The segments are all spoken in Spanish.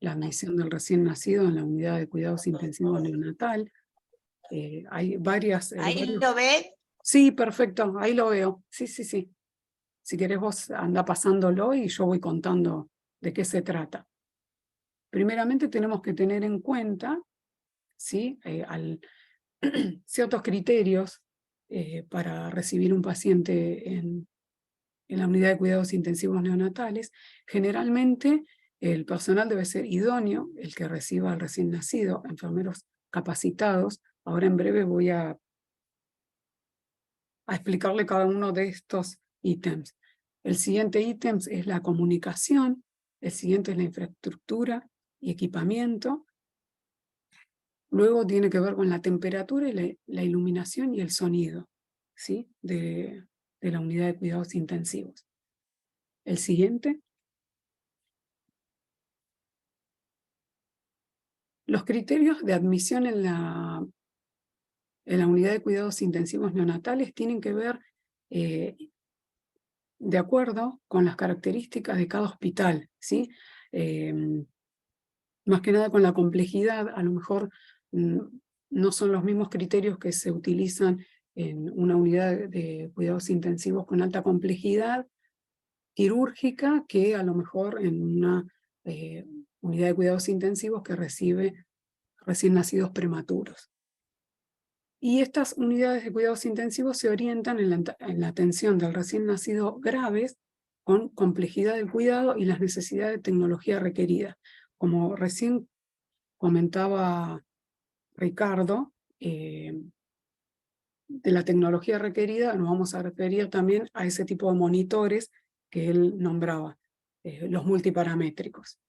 la admisión del recién nacido en la unidad de cuidados intensivos neonatal. Hay varias... ¿Ahí lo ve? Sí, perfecto, ahí lo veo. Sí, sí, sí. Si querés vos anda pasándolo y yo voy contando de qué se trata. Primeramente tenemos que tener en cuenta, ¿sí? Ciertos criterios para recibir un paciente en la unidad de cuidados intensivos neonatales. Generalmente el personal debe ser idóneo, el que reciba al recién nacido, enfermeros capacitados. Ahora en breve voy a explicarle cada uno de estos ítems. El siguiente ítem es la comunicación, el siguiente es la infraestructura y equipamiento. Luego tiene que ver con la temperatura y la iluminación y el sonido, ¿sí? de la unidad de cuidados intensivos. El siguiente. Los criterios de admisión en la unidad de cuidados intensivos neonatales tienen que ver de acuerdo con las características de cada hospital, ¿sí? Más que nada con la complejidad, a lo mejor no son los mismos criterios que se utilizan en una unidad de cuidados intensivos con alta complejidad quirúrgica que a lo mejor en una unidad de cuidados intensivos que recibe recién nacidos prematuros. Y estas unidades de cuidados intensivos se orientan en la atención del recién nacido graves con complejidad del cuidado y las necesidades de tecnología requerida. Como recién comentaba Ricardo, de la tecnología requerida nos vamos a referir también a ese tipo de monitores que él nombraba, los multiparamétricos.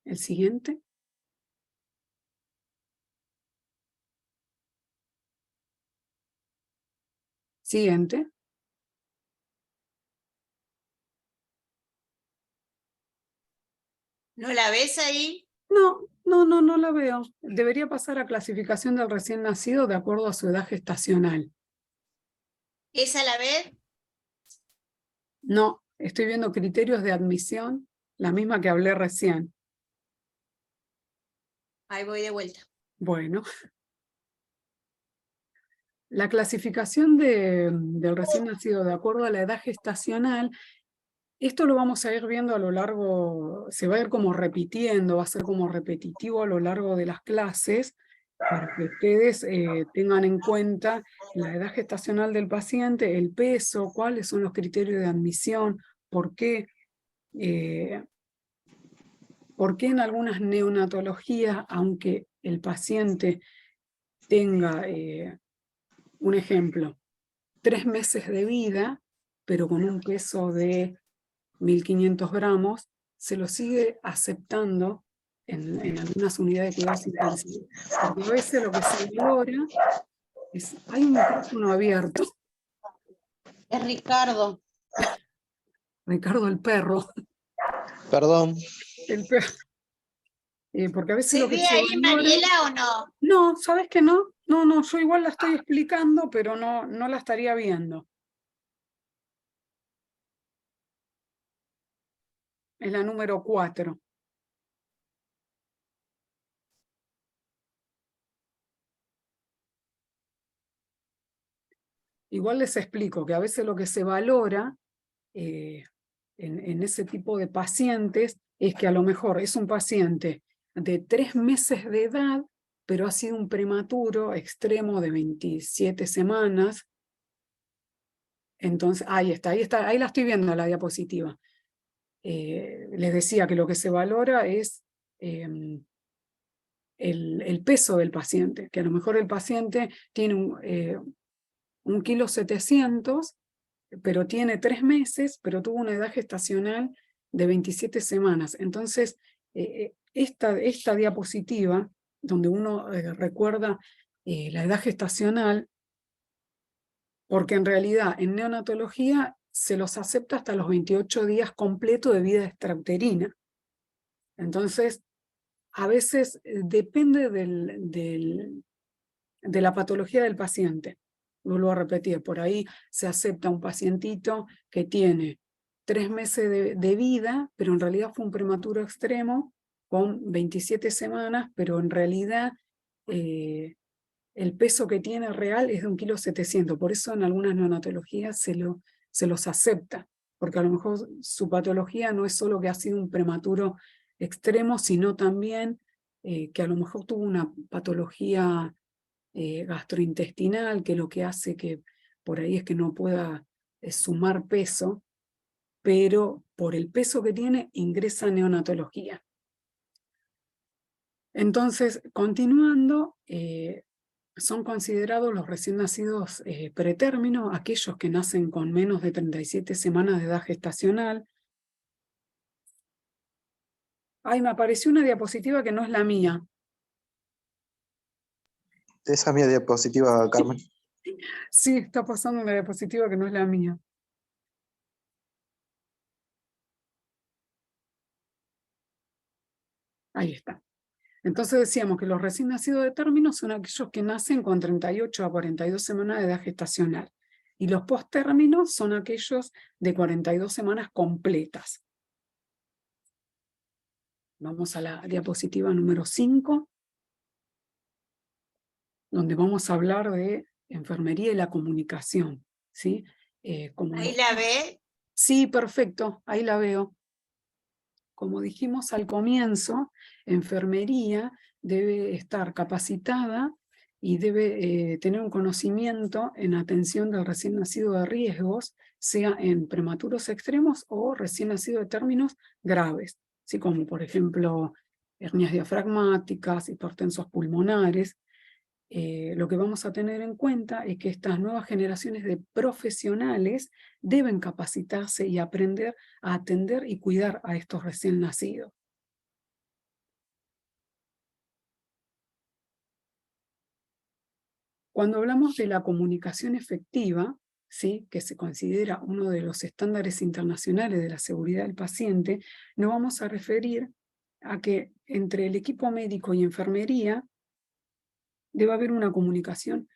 El siguiente. Siguiente. ¿No la ves ahí? No la veo. Debería pasar a clasificación del recién nacido de acuerdo a su edad gestacional. ¿Esa la ves? No, estoy viendo criterios de admisión, la misma que hablé recién. Ahí voy de vuelta. Bueno. La clasificación del recién nacido de acuerdo a la edad gestacional, esto lo vamos a ir viendo a lo largo, se va a ir como repitiendo, va a ser como repetitivo a lo largo de las clases, para que ustedes tengan en cuenta la edad gestacional del paciente, el peso, cuáles son los criterios de admisión, por qué en algunas neonatologías, aunque el paciente tenga, un ejemplo, 3 meses de vida, pero con un peso de 1500 gramos, se lo sigue aceptando en algunas unidades de cuidados intensivos. Porque a veces lo que se valora es... Hay un micrófono abierto. Es Ricardo. Ricardo el perro. Perdón. El perro. Porque a veces ¿Se lo que ve se ahí valora... Mariela o no? No, ¿sabes qué no? No, yo igual la estoy explicando, pero no la estaría viendo. Es la número 4. Igual les explico que a veces lo que se valora en ese tipo de pacientes es que a lo mejor es un paciente de 3 meses de edad, pero ha sido un prematuro extremo de 27 semanas. Entonces, ahí está, ahí la estoy viendo la diapositiva. Les decía que lo que se valora es el peso del paciente, que a lo mejor el paciente tiene 1,7 kg, pero tiene 3 meses, pero tuvo una edad gestacional de 27 semanas. Entonces, esta diapositiva, donde uno recuerda la edad gestacional, porque en realidad en neonatología se los acepta hasta los 28 días completos de vida extrauterina. Entonces, a veces depende de la patología del paciente. Vuelvo a repetir, por ahí se acepta un pacientito que tiene 3 meses de vida, pero en realidad fue un prematuro extremo con 27 semanas, pero en realidad el peso que tiene real es de 1,7 kg. Por eso en algunas neonatologías se los acepta, porque a lo mejor su patología no es solo que ha sido un prematuro extremo, sino también que a lo mejor tuvo una patología gastrointestinal, que lo que hace que por ahí es que no pueda sumar peso, pero por el peso que tiene ingresa a neonatología. Entonces, continuando, son considerados los recién nacidos pretérmino, aquellos que nacen con menos de 37 semanas de edad gestacional. Ay, me apareció una diapositiva que no es la mía. Esa es mi diapositiva, Carmen. Sí, está pasando una diapositiva que no es la mía. Ahí está. Entonces decíamos que los recién nacidos de término son aquellos que nacen con 38 a 42 semanas de edad gestacional. Y los posttérminos son aquellos de 42 semanas completas. Vamos a la diapositiva número 5, donde vamos a hablar de enfermería y la comunicación, ¿sí? Ahí la ve. Sí, perfecto, ahí la veo. Como dijimos al comienzo, enfermería debe estar capacitada y debe tener un conocimiento en atención del recién nacido de riesgos, sea en prematuros extremos o recién nacido de términos graves, ¿sí? Como por ejemplo hernias diafragmáticas, hipertensos pulmonares. Lo que vamos a tener en cuenta es que estas nuevas generaciones de profesionales deben capacitarse y aprender a atender y cuidar a estos recién nacidos. Cuando hablamos de la comunicación efectiva, ¿sí?, que se considera uno de los estándares internacionales de la seguridad del paciente, nos vamos a referir a que entre el equipo médico y enfermería debe haber una comunicación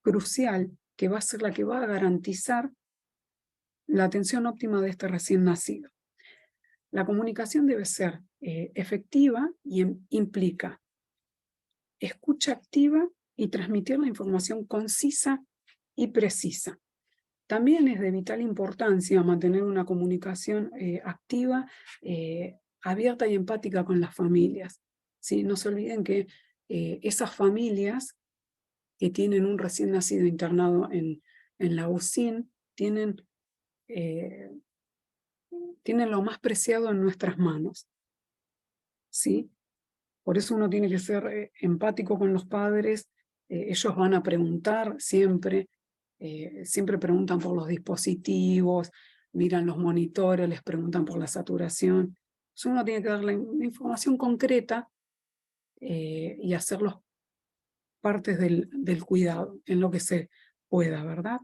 crucial que va a ser la que va a garantizar la atención óptima de este recién nacido. La comunicación debe ser efectiva y implica escucha activa y transmitir la información concisa y precisa. También es de vital importancia mantener una comunicación activa, abierta y empática con las familias, ¿sí? No se olviden que esas familias que tienen un recién nacido internado en la UCIN tienen lo más preciado en nuestras manos, ¿sí? Por eso uno tiene que ser empático con los padres. Ellos van a preguntar siempre, siempre preguntan por los dispositivos, miran los monitores, les preguntan por la saturación. Entonces uno tiene que darle la información concreta y hacerlos partes del cuidado, en lo que se pueda, ¿verdad?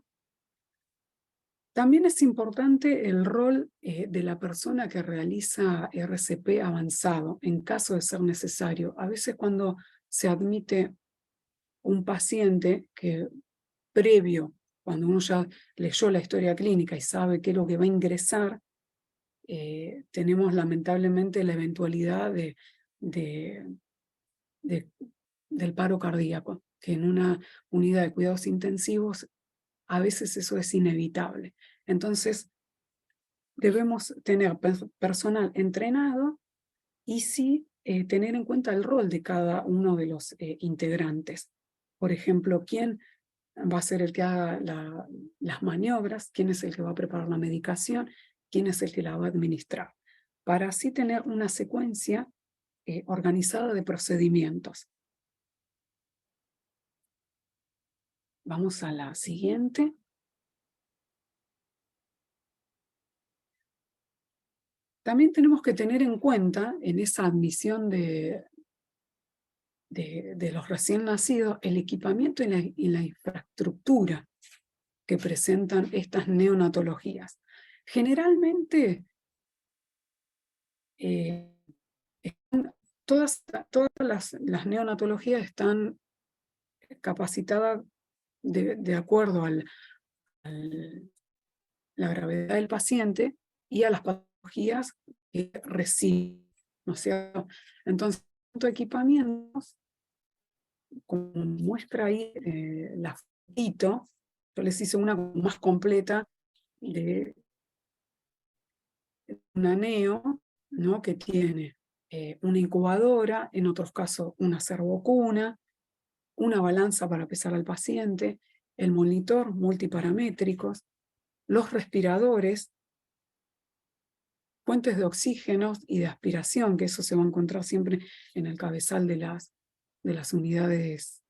También es importante el rol de la persona que realiza RCP avanzado, en caso de ser necesario. A veces cuando se admite un paciente que previo, cuando uno ya leyó la historia clínica y sabe qué es lo que va a ingresar, tenemos lamentablemente la eventualidad del paro cardíaco, que en una unidad de cuidados intensivos a veces eso es inevitable. Entonces, debemos tener personal entrenado y sí tener en cuenta el rol de cada uno de los integrantes. Por ejemplo, quién va a ser el que haga las maniobras, quién es el que va a preparar la medicación, quién es el que la va a administrar, para así tener una secuencia organizada de procedimientos. Vamos a la siguiente. También tenemos que tener en cuenta en esa admisión de los recién nacidos el equipamiento y la infraestructura que presentan estas neonatologías. Generalmente, todas las neonatologías están capacitadas de acuerdo a la gravedad del paciente, y a las patologías que reciben, ¿no es cierto? Entonces, equipamientos, como muestra ahí la fotito, yo les hice una más completa de una neo, ¿no? Que tiene una incubadora, en otros casos una servocuna, una balanza para pesar al paciente, el monitor multiparamétricos, los respiradores, fuentes de oxígeno y de aspiración, que eso se va a encontrar siempre en el cabezal de las unidades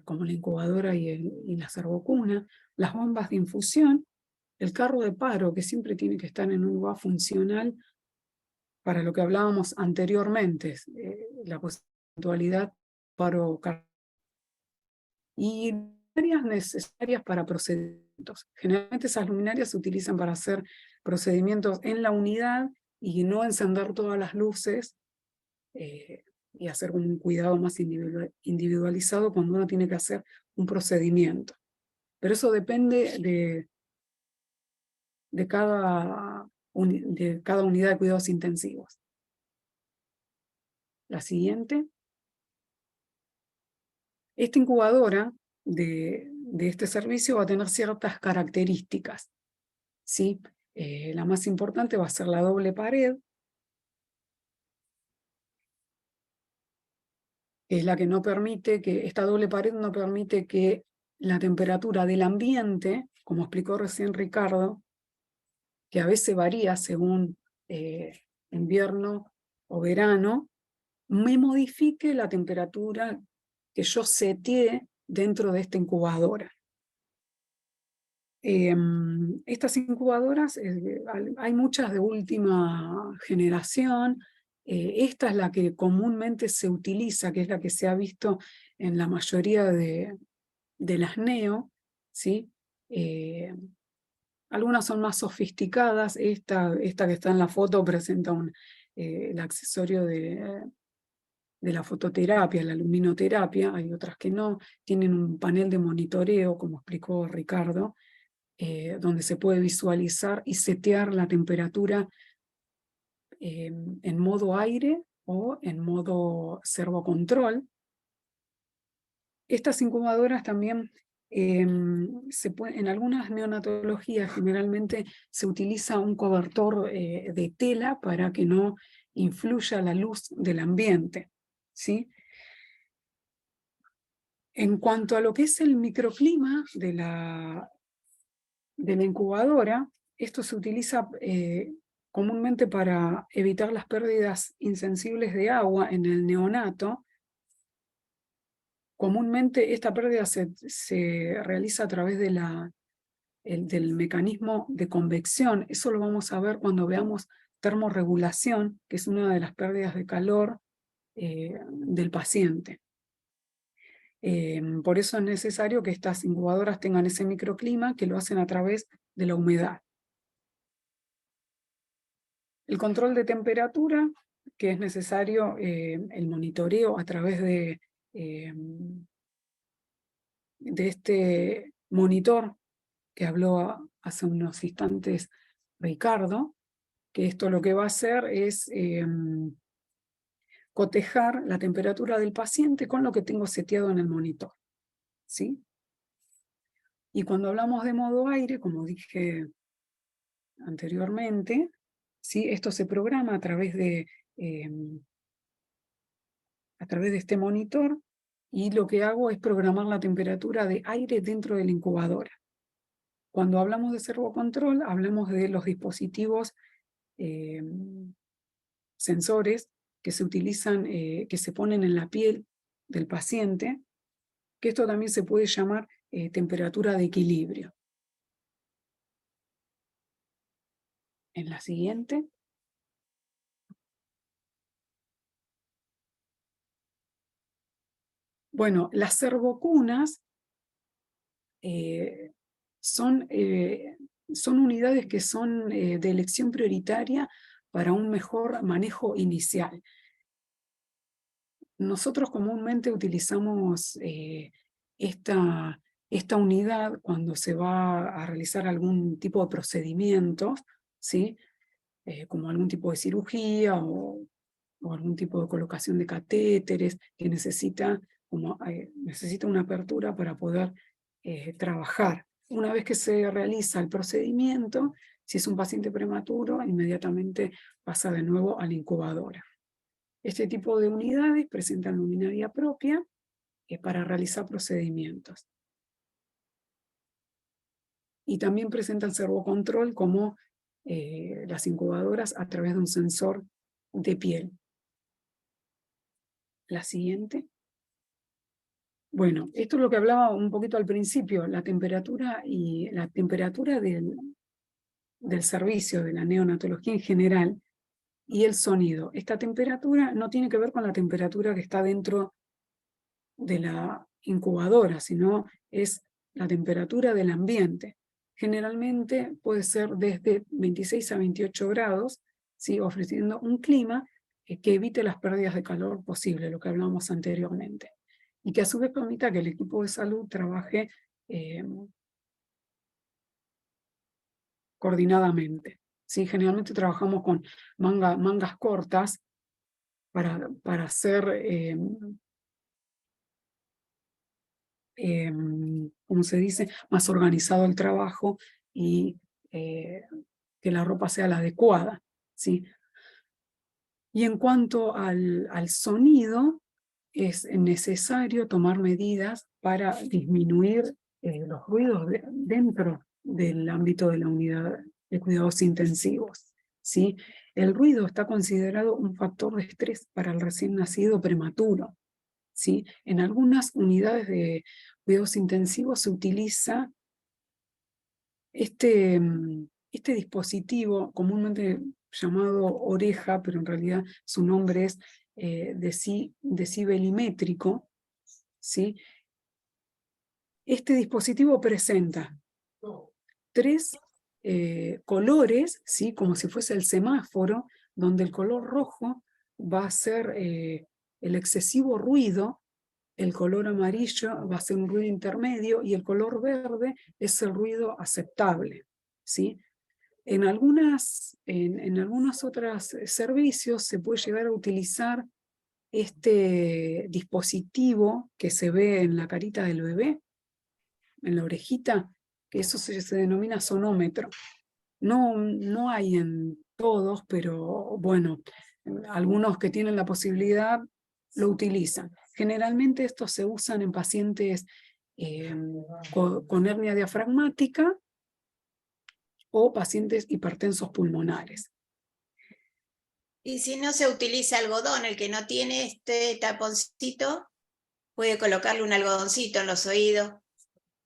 como la incubadora y la servocuna, las bombas de infusión, el carro de paro, que siempre tiene que estar en un lugar funcional para lo que hablábamos anteriormente, la puntualidad paro y luminarias necesarias para procedimientos. Generalmente esas luminarias se utilizan para hacer procedimientos en la unidad y no encender todas las luces y hacer un cuidado más individualizado cuando uno tiene que hacer un procedimiento. Pero eso depende de cada unidad de cuidados intensivos. La siguiente. Esta incubadora de este servicio va a tener ciertas características, ¿sí? La más importante va a ser la doble pared, que es la que no permite esta doble pared no permite que la temperatura del ambiente, como explicó recién Ricardo, que a veces varía según invierno o verano, me modifique la temperatura que yo seteé dentro de esta incubadora. Estas incubadoras, hay muchas de última generación. Esta es la que comúnmente se utiliza, que es la que se ha visto en la mayoría de las NEO, ¿sí? Algunas son más sofisticadas. Esta que está en la foto presenta el accesorio de la fototerapia, la luminoterapia. Hay otras que no. Tienen un panel de monitoreo, como explicó Ricardo, donde se puede visualizar y setear la temperatura en modo aire o en modo servocontrol. Estas incubadoras también en algunas neonatologías generalmente se utiliza un cobertor de tela para que no influya la luz del ambiente, ¿sí? En cuanto a lo que es el microclima de la incubadora, esto se utiliza comúnmente para evitar las pérdidas insensibles de agua en el neonato. Comúnmente esta pérdida se realiza a través del mecanismo de convección. Eso lo vamos a ver cuando veamos termorregulación, que es una de las pérdidas de calor del paciente. Por eso es necesario que estas incubadoras tengan ese microclima, que lo hacen a través de la humedad. El control de temperatura, que es necesario el monitoreo a través de este monitor que habló hace unos instantes Ricardo, que esto lo que va a hacer es cotejar la temperatura del paciente con lo que tengo seteado en el monitor, ¿sí? Y cuando hablamos de modo aire, como dije anteriormente, ¿sí? Esto se programa a través de este monitor, y lo que hago es programar la temperatura de aire dentro de la incubadora. Cuando hablamos de servocontrol, hablamos de los dispositivos sensores que se utilizan, que se ponen en la piel del paciente, que esto también se puede llamar temperatura de equilibrio. En la siguiente. Bueno, las servocunas son unidades que son de elección prioritaria para un mejor manejo inicial. Nosotros comúnmente utilizamos esta unidad cuando se va a realizar algún tipo de procedimientos, ¿sí? Como algún tipo de cirugía o algún tipo de colocación de catéteres que necesita una apertura para poder trabajar. Una vez que se realiza el procedimiento, si es un paciente prematuro, inmediatamente pasa de nuevo a la incubadora. Este tipo de unidades presentan luminaria propia para realizar procedimientos. Y también presentan servocontrol como las incubadoras a través de un sensor de piel. La siguiente. Bueno, esto es lo que hablaba un poquito al principio, la temperatura del servicio, de la neonatología en general, y el sonido. Esta temperatura no tiene que ver con la temperatura que está dentro de la incubadora, sino es la temperatura del ambiente. Generalmente puede ser desde 26 a 28 grados, ¿sí? Ofreciendo un clima que evite las pérdidas de calor posible, lo que hablábamos anteriormente. Y que a su vez permita que el equipo de salud trabaje coordinadamente. ¿Sí? Generalmente trabajamos con mangas cortas para hacer, ¿cómo se dice?, más organizado el trabajo y que la ropa sea la adecuada. ¿Sí? Y en cuanto al sonido, es necesario tomar medidas para disminuir los ruidos dentro del ámbito de la unidad de cuidados intensivos. ¿Sí? El ruido está considerado un factor de estrés para el recién nacido prematuro. ¿Sí? En algunas unidades de cuidados intensivos se utiliza este dispositivo comúnmente llamado oreja, pero en realidad su nombre es decibelimétrico, ¿sí? Este dispositivo presenta 3 colores, ¿sí? Como si fuese el semáforo, donde el color rojo va a ser el excesivo ruido, el color amarillo va a ser un ruido intermedio y el color verde es el ruido aceptable. ¿Sí? En algunos otros servicios se puede llegar a utilizar este dispositivo que se ve en la carita del bebé, en la orejita, que eso se denomina sonómetro. No hay en todos, pero bueno, algunos que tienen la posibilidad lo utilizan. Generalmente estos se usan en pacientes con hernia diafragmática o pacientes hipertensos pulmonares. Y si no se utiliza algodón, el que no tiene este taponcito, puede colocarle un algodoncito en los oídos.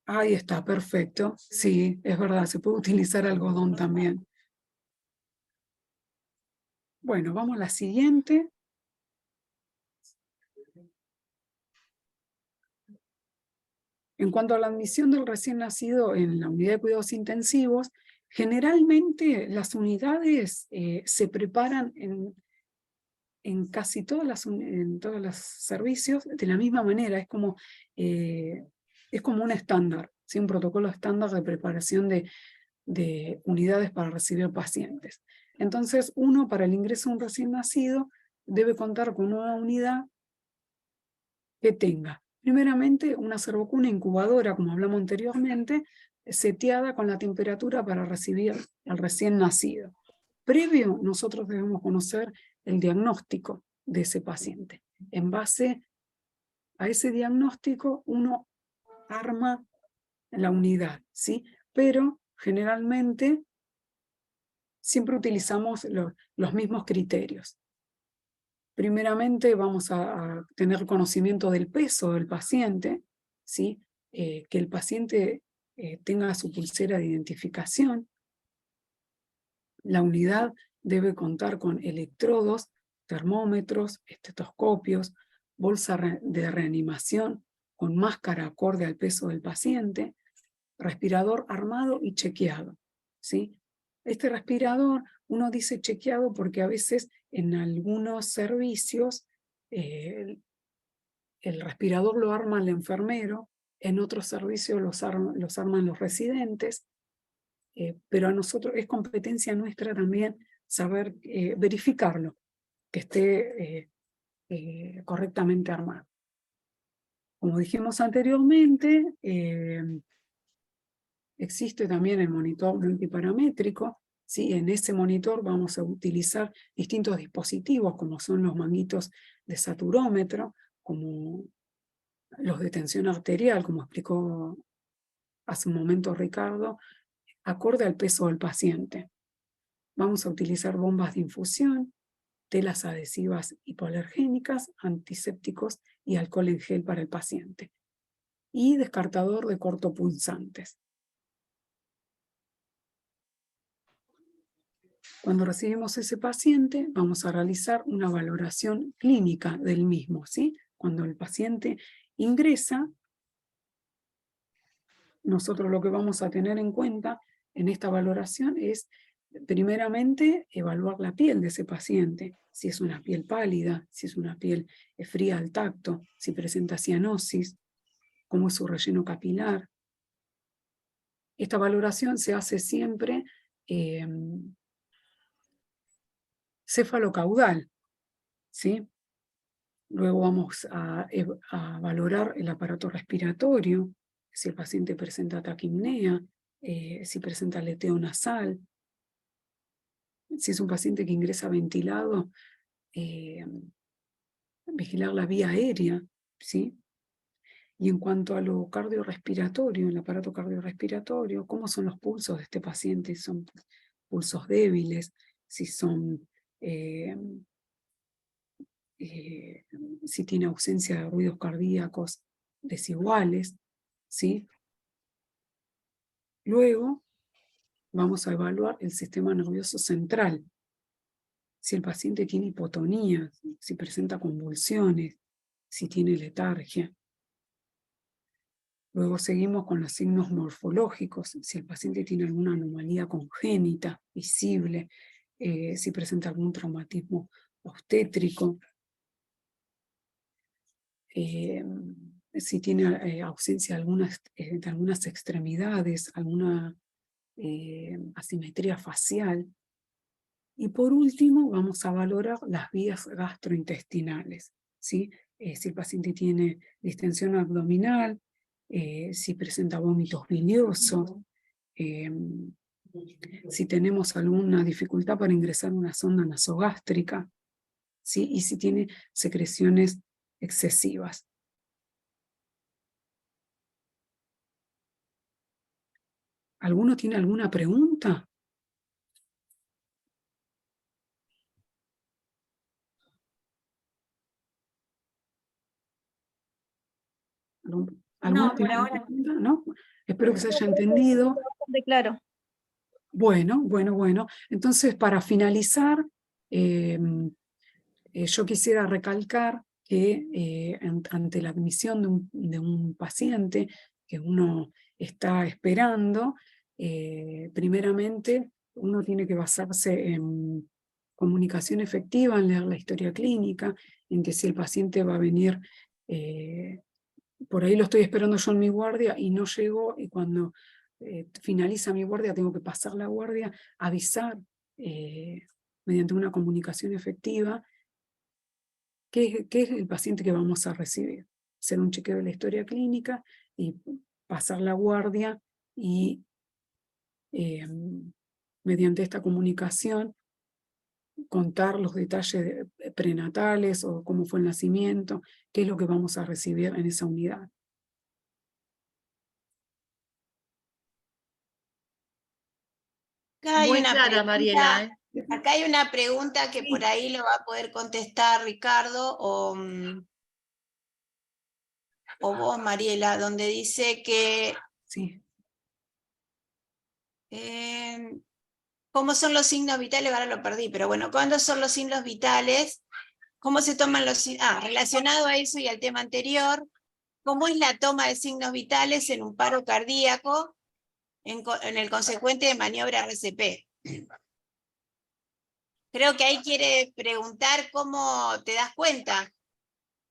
Ahí está, perfecto. Sí, es verdad, se puede utilizar algodón también. Bueno, vamos a la siguiente. En cuanto a la admisión del recién nacido en la unidad de cuidados intensivos, generalmente las unidades se preparan en casi en todos los servicios de la misma manera. Es como un estándar, ¿sí? Un protocolo estándar de preparación de unidades para recibir pacientes. Entonces, uno para el ingreso de un recién nacido debe contar con una unidad que tenga, primeramente, una servocuna incubadora, como hablamos anteriormente, seteada con la temperatura para recibir al recién nacido. Previo, nosotros debemos conocer el diagnóstico de ese paciente. En base a ese diagnóstico, uno arma la unidad, ¿sí? Pero generalmente siempre utilizamos los mismos criterios. Primeramente vamos a tener conocimiento del peso del paciente, ¿sí? Que el paciente tenga su pulsera de identificación. La unidad debe contar con electrodos, termómetros, estetoscopios, bolsa de reanimación con máscara acorde al peso del paciente, respirador armado y chequeado, ¿sí? Este respirador, uno dice chequeado porque a veces en algunos servicios el respirador lo arma el enfermero, en otros servicios los arman los residentes, pero a nosotros es competencia nuestra también saber verificarlo, que esté correctamente armado. Como dijimos anteriormente, existe también el monitor multiparamétrico, ¿sí? En ese monitor vamos a utilizar distintos dispositivos, como son los manguitos de saturómetro, como los de tensión arterial, como explicó hace un momento Ricardo, acorde al peso del paciente. Vamos a utilizar bombas de infusión, telas adhesivas hipoalergénicas, antisépticos y alcohol en gel para el paciente. Y descartador de cortopulsantes. Cuando recibimos ese paciente, vamos a realizar una valoración clínica del mismo, ¿sí? Cuando el paciente ingresa, nosotros lo que vamos a tener en cuenta en esta valoración es, primeramente, evaluar la piel de ese paciente, si es una piel pálida, si es una piel fría al tacto, si presenta cianosis, cómo es su relleno capilar. Esta valoración se hace siempre cefalocaudal, ¿sí? Luego vamos a valorar el aparato respiratorio, si el paciente presenta taquipnea, si presenta aleteo nasal, si es un paciente que ingresa ventilado, vigilar la vía aérea, ¿sí? Y en cuanto a lo cardiorrespiratorio, el aparato cardiorrespiratorio, ¿cómo son los pulsos de este paciente? Si son pulsos débiles, si son... si tiene ausencia de ruidos cardíacos desiguales, ¿sí? Luego vamos a evaluar el sistema nervioso central. Si el paciente tiene hipotonía, si presenta convulsiones, si tiene letargia. Luego seguimos con los signos morfológicos, si el paciente tiene alguna anomalía congénita, visible, si presenta algún traumatismo obstétrico, si tiene ausencia de algunas extremidades, alguna asimetría facial. Y por último, vamos a valorar las vías gastrointestinales, ¿sí? Si el paciente tiene distensión abdominal, si presenta vómitos biliosos, si tenemos alguna dificultad para ingresar una sonda nasogástrica, ¿sí? Y si tiene secreciones excesivas. ¿Alguno tiene alguna pregunta? ¿Alguno tiene alguna pregunta? ¿No? Espero que se haya entendido. Bastante claro. Bueno. Entonces, para finalizar, yo quisiera recalcar que ante la admisión de un paciente que uno está esperando, primeramente uno tiene que basarse en comunicación efectiva, en leer la historia clínica, en que si el paciente va a venir, por ahí lo estoy esperando yo en mi guardia y no llego, y cuando finaliza mi guardia tengo que pasar la guardia, avisar mediante una comunicación efectiva qué es el paciente que vamos a recibir. Hacer un chequeo de la historia clínica y pasar la guardia y mediante esta comunicación contar los detalles prenatales o cómo fue el nacimiento, qué es lo que vamos a recibir en esa unidad. Acá hay Muy una clara, pregunta, Mariela, ¿eh? acá hay una pregunta que por ahí lo va a poder contestar Ricardo o vos, Mariela, donde dice que Sí. ¿cómo son los signos vitales? Ahora lo perdí, pero bueno, ¿cuándo son los signos vitales? ¿Cómo se toman los signos? Relacionado a eso y al tema anterior, ¿cómo es la toma de signos vitales en un paro cardíaco en el consecuente de maniobra RCP? Creo que ahí quiere preguntar cómo te das cuenta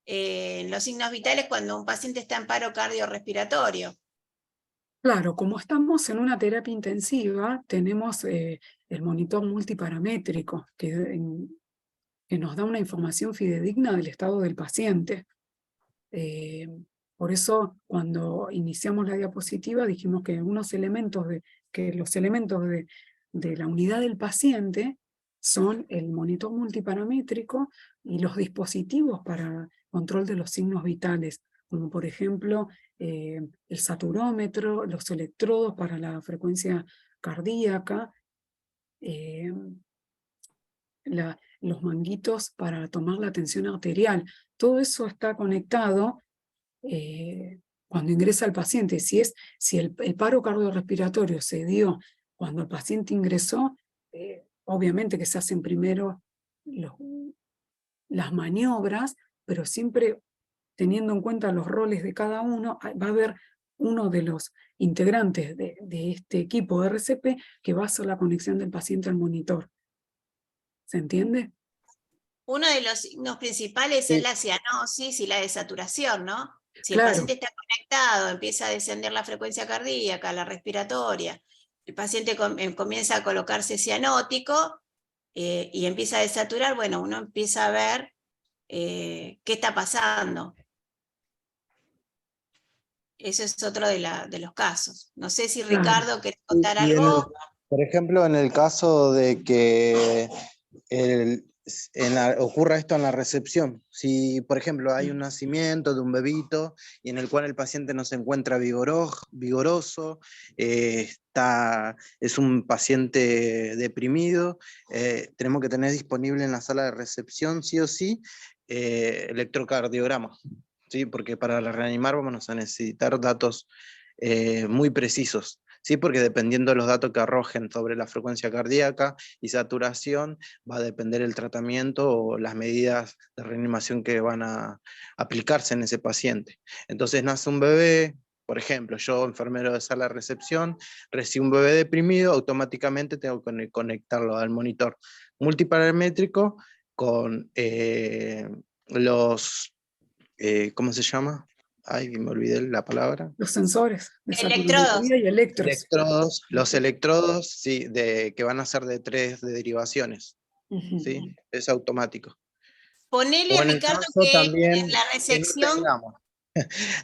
los signos vitales cuando un paciente está en paro cardiorrespiratorio. Claro, como estamos en una terapia intensiva, tenemos el monitor multiparamétrico que nos da una información fidedigna del estado del paciente. Por eso, cuando iniciamos la diapositiva, dijimos que los elementos de la unidad del paciente son el monitor multiparamétrico y los dispositivos para control de los signos vitales, como por ejemplo el saturómetro, los electrodos para la frecuencia cardíaca, los manguitos para tomar la tensión arterial. Todo eso está conectado cuando ingresa el paciente. Si el paro cardiorrespiratorio se dio cuando el paciente ingresó, obviamente que se hacen primero las maniobras, pero siempre teniendo en cuenta los roles de cada uno. Va a haber uno de los integrantes de este equipo de RCP que va a hacer la conexión del paciente al monitor. ¿Se entiende? Uno de los signos principales es la cianosis y la desaturación, ¿no? Si el Claro. paciente está conectado, empieza a descender la frecuencia cardíaca, la respiratoria, el paciente comienza a colocarse cianótico y empieza a desaturar, bueno, uno empieza a ver qué está pasando. Eso es otro de los casos. No sé si Ricardo querés contar algo. Por ejemplo, en el caso de que ocurra esto en la recepción, si por ejemplo hay un nacimiento de un bebito y en el cual el paciente no se encuentra vigoroso, es un paciente deprimido, tenemos que tener disponible en la sala de recepción sí o sí electrocardiograma, ¿sí? Porque para reanimar vamos a necesitar datos muy precisos. Sí, porque dependiendo de los datos que arrojen sobre la frecuencia cardíaca y saturación, va a depender el tratamiento o las medidas de reanimación que van a aplicarse en ese paciente. Entonces nace un bebé, por ejemplo, yo, enfermero de sala de recepción, recibo un bebé deprimido, automáticamente tengo que conectarlo al monitor multiparamétrico con ¿cómo se llama? Ay, me olvidé la palabra. Los sensores de Electrodos. saturación y electrodos. Los electrodos, sí, que van a ser de 3 de derivaciones, ¿sí? Es automático. Ponele O a en el Ricardo caso que también en la que recepción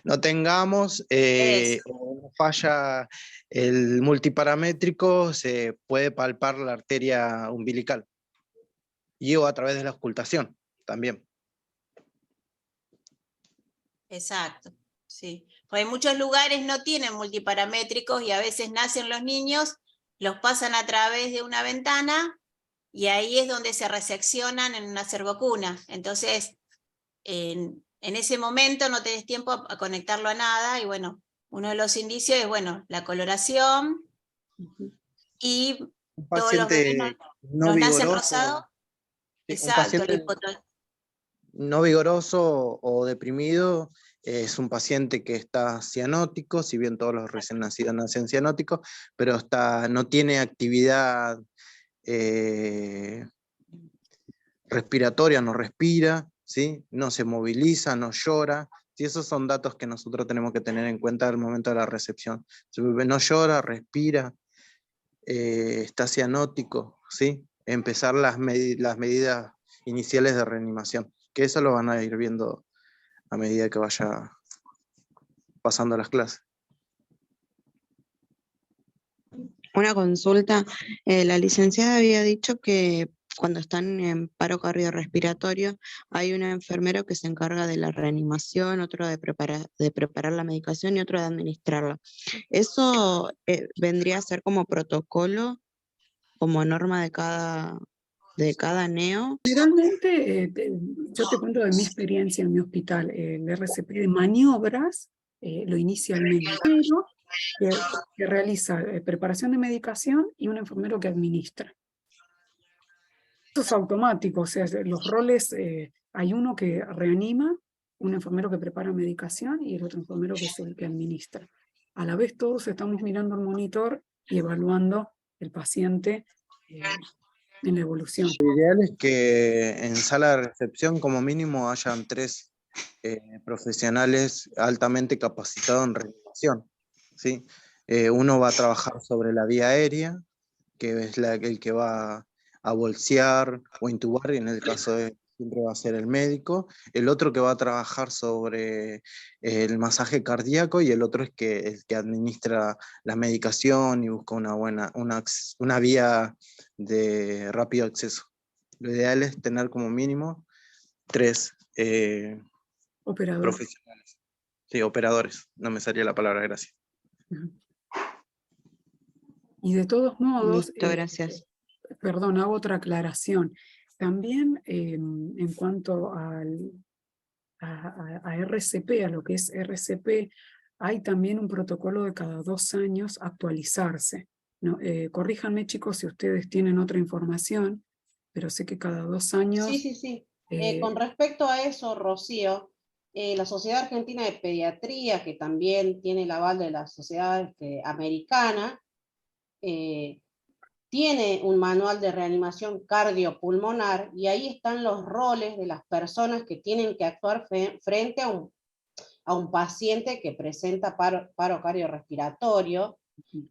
no tengamos es. o falla el multiparamétrico, se puede palpar la arteria umbilical y o a través de la auscultación también. Exacto, sí. Porque en muchos lugares no tienen multiparamétricos y a veces nacen los niños, los pasan a través de una ventana y ahí es donde se reseccionan en una cervocuna. Entonces, en ese momento no tenés tiempo a conectarlo a nada y bueno, uno de los indicios es, bueno, la coloración y Un todos los bebés no nos nacen vigoroso, rosados. sí, un Exacto, paciente no vigoroso o deprimido es un paciente que está cianótico, si bien todos los recién nacidos nacen cianóticos, pero no tiene actividad respiratoria, no respira, ¿sí? No se moviliza, no llora. ¿Sí? Esos son datos que nosotros tenemos que tener en cuenta al momento de la recepción. Si el bebé no llora, respira, está cianótico, ¿sí? Empezar las medidas iniciales de reanimación, que eso lo van a ir viendo a medida que vaya pasando las clases. Una consulta, la licenciada había dicho que cuando están en paro cardiorrespiratorio hay un enfermero que se encarga de la reanimación, otro de preparar la medicación y otro de administrarla. ¿Eso vendría a ser como protocolo, como norma de cada neo? Generalmente, yo te cuento de mi experiencia en mi hospital, el RCP de maniobras lo inicia el médico, que realiza preparación de medicación y un enfermero que administra. Eso es automático, o sea, los roles, hay uno que reanima, un enfermero que prepara medicación y el otro enfermero que es el que administra. A la vez todos estamos mirando el monitor y evaluando el paciente en la evolución. Lo ideal es que en sala de recepción como mínimo hayan 3 profesionales altamente capacitados en reanimación, ¿sí? Uno va a trabajar sobre la vía aérea, que es el que va a bolsear o intubar, y en el caso de siempre va a ser el médico. El otro que va a trabajar sobre el masaje cardíaco, y el otro es el que administra la medicación y busca una vía de rápido acceso. Lo ideal es tener como mínimo 3 Operador. profesionales. Sí, operadores, no me salía la palabra, gracias. Ujú. Y de todos modos, Listo, gracias. perdón, hago otra aclaración. También en cuanto a RCP, a lo que es RCP, hay también un protocolo de cada 2 años actualizarse, ¿no? Corríjanme, chicos, si ustedes tienen otra información, pero sé que cada 2 años... Sí, sí, sí. Con respecto a eso, Rocío, la Sociedad Argentina de Pediatría, que también tiene el aval de la Sociedad Americana, tiene un manual de reanimación cardiopulmonar, y ahí están los roles de las personas que tienen que actuar frente a un paciente que presenta paro cardiorrespiratorio.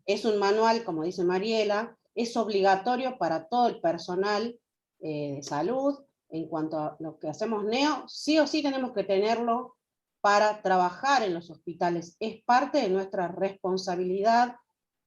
Es un manual, como dice Mariela, es obligatorio para todo el personal de salud. En cuanto a lo que hacemos neo, sí o sí tenemos que tenerlo para trabajar en los hospitales. Es parte de nuestra responsabilidad,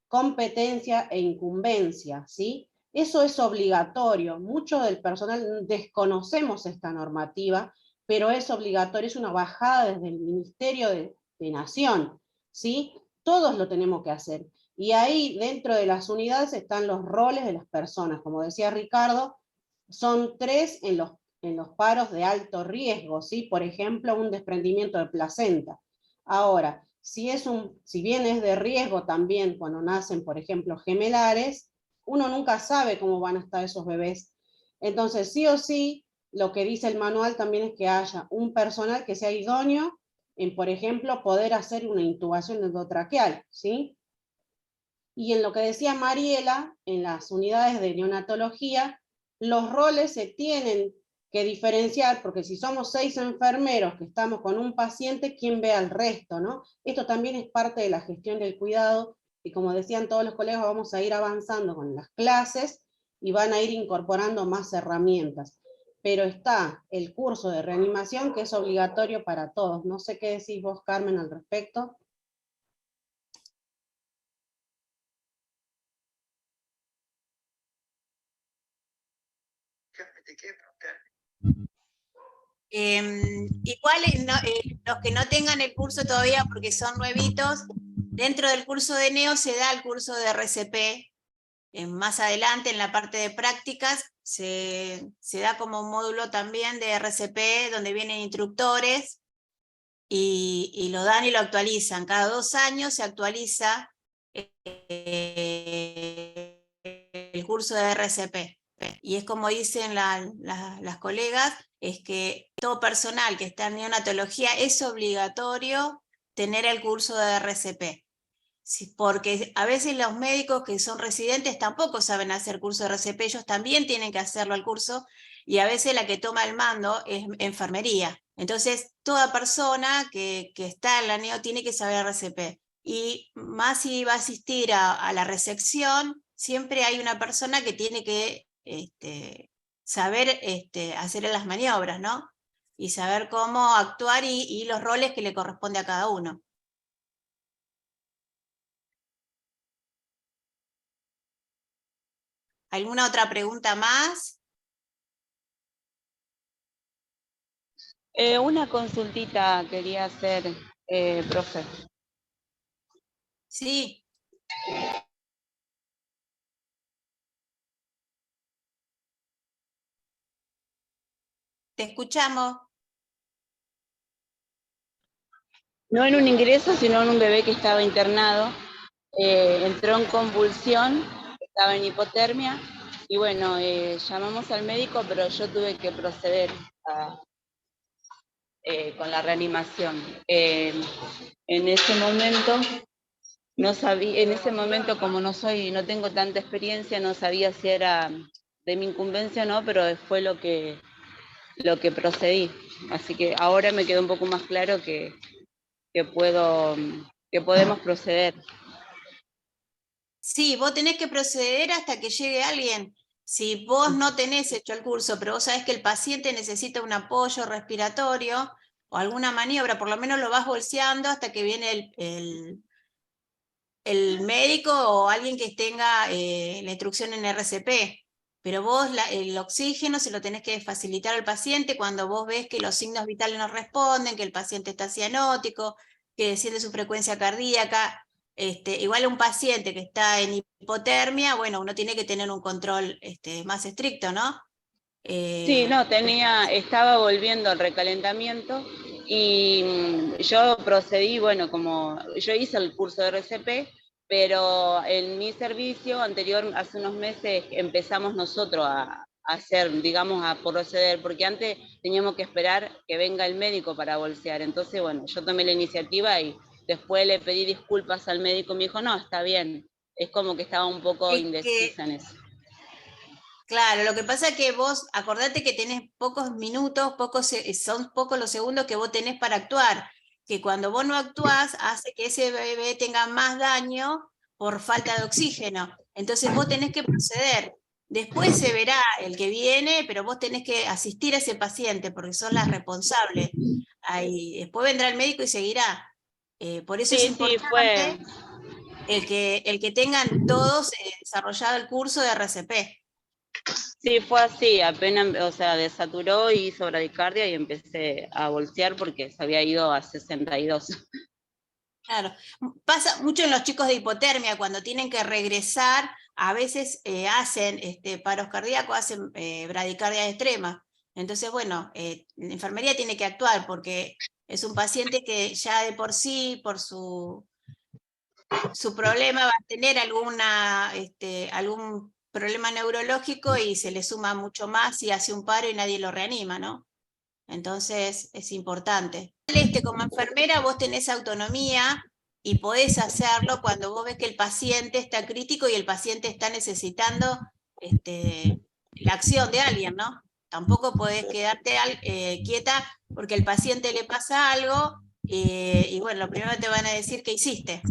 competencia e incumbencia, ¿sí? Eso es obligatorio. Mucho del personal desconocemos esta normativa, pero es obligatorio, es una bajada desde el Ministerio de Nación, ¿sí? Todos lo tenemos que hacer. Y ahí dentro de las unidades están los roles de las personas. Como decía Ricardo, son 3 en los paros de alto riesgo, ¿sí? Por ejemplo, un desprendimiento de placenta. Ahora, si bien es de riesgo también cuando nacen, por ejemplo, gemelares, uno nunca sabe cómo van a estar esos bebés. Entonces, sí o sí, lo que dice el manual también es que haya un personal que sea idóneo en, por ejemplo, poder hacer una intubación endotraqueal, ¿sí? Y en lo que decía Mariela, en las unidades de neonatología, los roles se tienen que diferenciar, porque si somos 6 enfermeros que estamos con un paciente, ¿quién ve al resto, no? Esto también es parte de la gestión del cuidado, y como decían todos los colegas, vamos a ir avanzando con las clases y van a ir incorporando más herramientas. Pero está el curso de reanimación, que es obligatorio para todos. No sé qué decís vos, Carmen, al respecto. Igual los que no tengan el curso todavía porque son nuevitos, dentro del curso de NEO se da el curso de RCP. Más adelante en la parte de prácticas se da como un módulo también de RCP donde vienen instructores y lo dan y lo actualizan. Cada 2 años se actualiza el curso de RCP. Y es como dicen las colegas, es que todo personal que está en neonatología es obligatorio tener el curso de RCP. Sí, porque a veces los médicos que son residentes tampoco saben hacer curso de RCP, ellos también tienen que hacerlo al curso, y a veces la que toma el mando es enfermería. Entonces, toda persona que está en la neo tiene que saber RCP. Y más si va a asistir a la recepción, siempre hay una persona que tiene que saber hacer las maniobras, ¿no? Y saber cómo actuar y los roles que le corresponde a cada uno. ¿Alguna otra pregunta más? Una consultita quería hacer, profe. Sí. Te escuchamos. No en un ingreso, sino en un bebé que estaba internado. Entró en convulsión, estaba en hipotermia, y bueno, llamamos al médico, pero yo tuve que proceder con la reanimación. En ese momento no sabía, como no tengo tanta experiencia, no sabía si era de mi incumbencia o no, pero fue lo que procedí. Así que ahora me quedó un poco más claro que podemos proceder. Sí, vos tenés que proceder hasta que llegue alguien. Si vos no tenés hecho el curso, pero vos sabés que el paciente necesita un apoyo respiratorio o alguna maniobra, por lo menos lo vas bolseando hasta que viene el médico o alguien que tenga la instrucción en RCP. Pero vos el oxígeno se lo tenés que facilitar al paciente cuando vos ves que los signos vitales no responden, que el paciente está cianótico, que desciende su frecuencia cardíaca. Igual un paciente que está en hipotermia, bueno, uno tiene que tener un control más estricto, ¿no? Sí, no, estaba volviendo al recalentamiento y yo procedí, bueno, como yo hice el curso de RCP, pero en mi servicio anterior, hace unos meses, empezamos nosotros a hacer, digamos, a proceder, porque antes teníamos que esperar que venga el médico para bolsear. Entonces, bueno, yo tomé la iniciativa y después le pedí disculpas al médico, me dijo, no, está bien. Es como que estaba un poco Es que, indecisa en eso. claro, lo que pasa es que vos, acordate que tenés pocos minutos, son pocos los segundos que vos tenés para actuar, que cuando vos no actuás hace que ese bebé tenga más daño por falta de oxígeno. Entonces vos tenés que proceder. Después se verá el que viene, pero vos tenés que asistir a ese paciente porque sos la responsable. Ahí, después vendrá el médico y seguirá. Por eso es Sí, sí, fue. importante el que tengan todos desarrollado el curso de RCP. Sí, fue así, apenas, o sea, desaturó y hizo bradicardia y empecé a bolsear porque se había ido a 62. Claro, pasa mucho en los chicos de hipotermia, cuando tienen que regresar, a veces hacen paros cardíacos, hacen bradicardia extrema. Entonces, bueno, la enfermería tiene que actuar porque es un paciente que ya de por sí, por su problema, va a tener algún problema neurológico y se le suma mucho más si hace un paro y nadie lo reanima, ¿no? Entonces es importante. Como enfermera vos tenés autonomía y podés hacerlo cuando vos ves que el paciente está crítico y el paciente está necesitando la acción de alguien, ¿no? Tampoco podés quedarte quieta porque el paciente le pasa algo y bueno, lo primero te van a decir que hiciste.